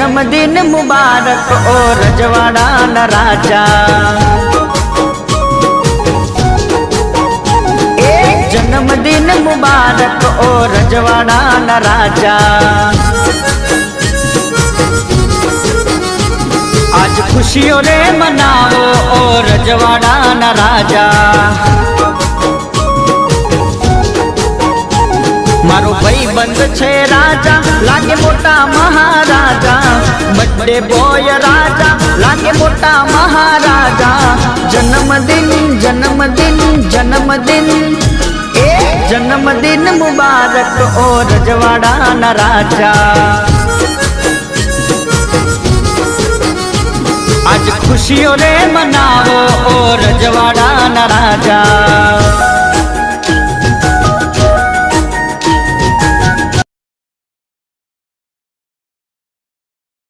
जन्मदिन मुबारक ओ रजवाड़ा न राजा। जन्मदिन मुबारक ओ रजवाड़ा न राजा। आज खुशियों रे मनावो ओ रजवाड़ा न राजा। मारो भाई बंद छे राजा लागे मोटा महाराजा। बर्थडे बॉय राजा लागे मोटा महाराजा। जन्मदिन जन्मदिन जन्मदिन जन्मदिन मुबारक ओ रजवाड़ा न राजा। आज खुशियों रे मनाओ